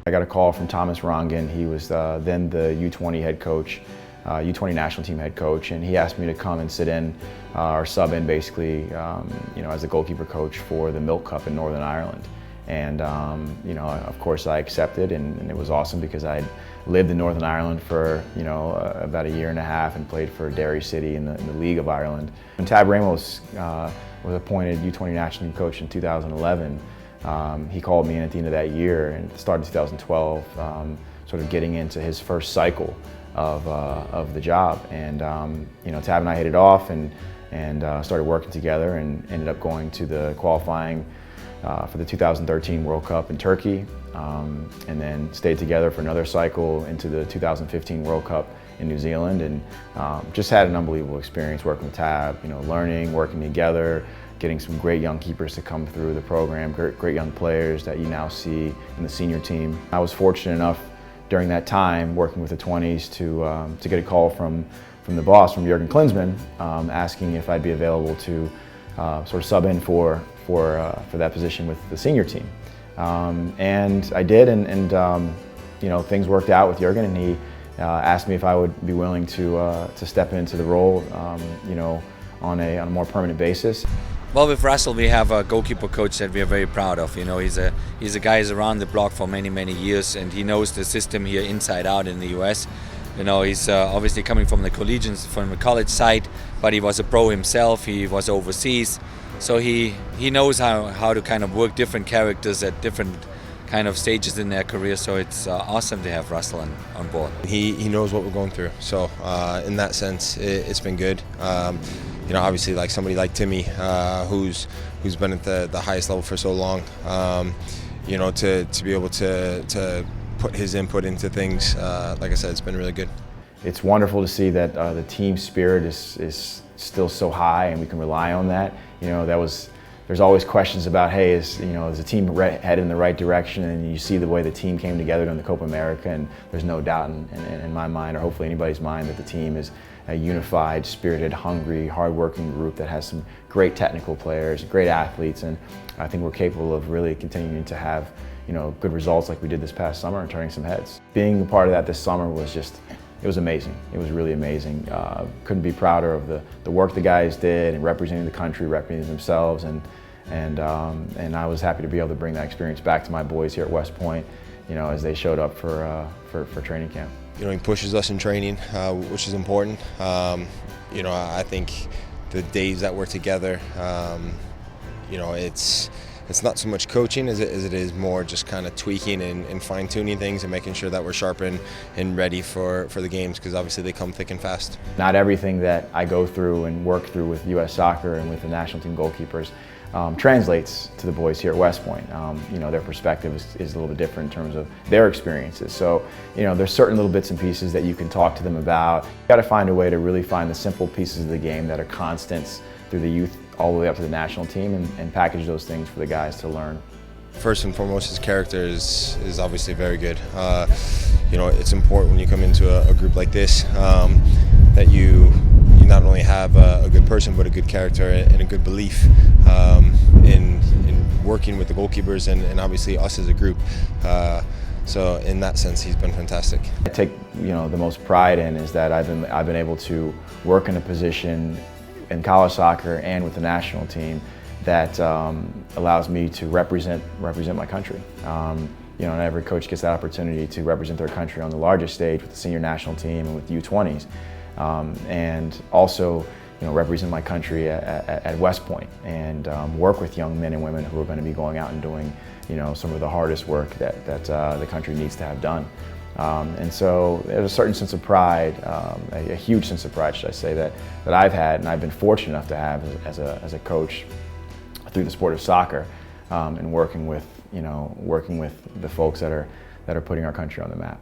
I got a call from Thomas Rongen. He was then the U20 head coach, U20 national team head coach, and he asked me to come and sit in or sub in basically, as a goalkeeper coach for the Milk Cup in Northern Ireland. And of course I accepted, and it was awesome because I lived in Northern Ireland for about a year and a half and played for Derry City in the League of Ireland. When Tab Ramos was appointed U20 national team coach in 2011, he called me in at the end of that year and started 2012, sort of getting into his first cycle of the job. And Tab and I hit it off and started working together and ended up going to the qualifying for the 2013 World Cup in Turkey, and then stayed together for another cycle into the 2015 World Cup in New Zealand, and just had an unbelievable experience working with Tab, learning, working together, getting some great young keepers to come through the program, great young players that you now see in the senior team. I was fortunate enough during that time working with the 20s to get a call from the boss, from Jurgen Klinsmann, asking if I'd be available to sort of sub in for that position with the senior team. And I did, and things worked out with Jurgen, and he asked me if I would be willing to step into the role on a more permanent basis. Well, with Russell, we have a goalkeeper coach that we are very proud of. He's a guy who's around the block for many years, and he knows the system here inside out in the US. He's obviously coming from the collegiate, from the college side, but he was a pro himself. He was overseas, so he knows how to kind of work different characters at different kind of stages in their career. So it's awesome to have Russell on board. He knows what we're going through. So in that sense, it's been good. Obviously, like somebody like Timmy, who's been at the highest level for so long, to be able to put his input into things, like I said, it's been really good. It's wonderful to see that the team spirit is still so high, and we can rely on that. There's always questions about, hey, is the team headed in the right direction? And you see the way the team came together during the Copa America, and there's no doubt in my mind, or hopefully anybody's mind, that the team is a unified, spirited, hungry, hard-working group that has some great technical players, great athletes, and I think we're capable of really continuing to have good results like we did this past summer and turning some heads. Being a part of that this summer was it was amazing. It was really amazing. Couldn't be prouder of the work the guys did and representing the country, representing themselves, and I was happy to be able to bring that experience back to my boys here at West Point, as they showed up for training camp. He pushes us in training, which is important. I think the days that we're together, it's not so much coaching as it is more just kind of tweaking and fine-tuning things and making sure that we're sharp and ready for the games, because obviously they come thick and fast. Not everything that I go through and work through with U.S. Soccer and with the national team goalkeepers translates to the boys here at West Point. Their perspective is a little bit different in terms of their experiences. So, there's certain little bits and pieces that you can talk to them about. You've got to find a way to really find the simple pieces of the game that are constants through the youth all the way up to the national team, and package those things for the guys to learn. First and foremost, his character is obviously very good. It's important when you come into a group like this that you not only have a good person, but a good character and a good belief in working with the goalkeepers and obviously us as a group. So in that sense, he's been fantastic. I take the most pride in is that I've been able to work in a position in college soccer and with the national team that allows me to represent my country. And every coach gets that opportunity to represent their country on the largest stage with the senior national team and with U20s, and also represent my country at West Point and work with young men and women who are going to be going out and doing some of the hardest work that the country needs to have done. And so there's a certain sense of pride, a huge sense of pride, should I say, that I've had and I've been fortunate enough to have as a coach through the sport of soccer, and working with the folks that are putting our country on the map.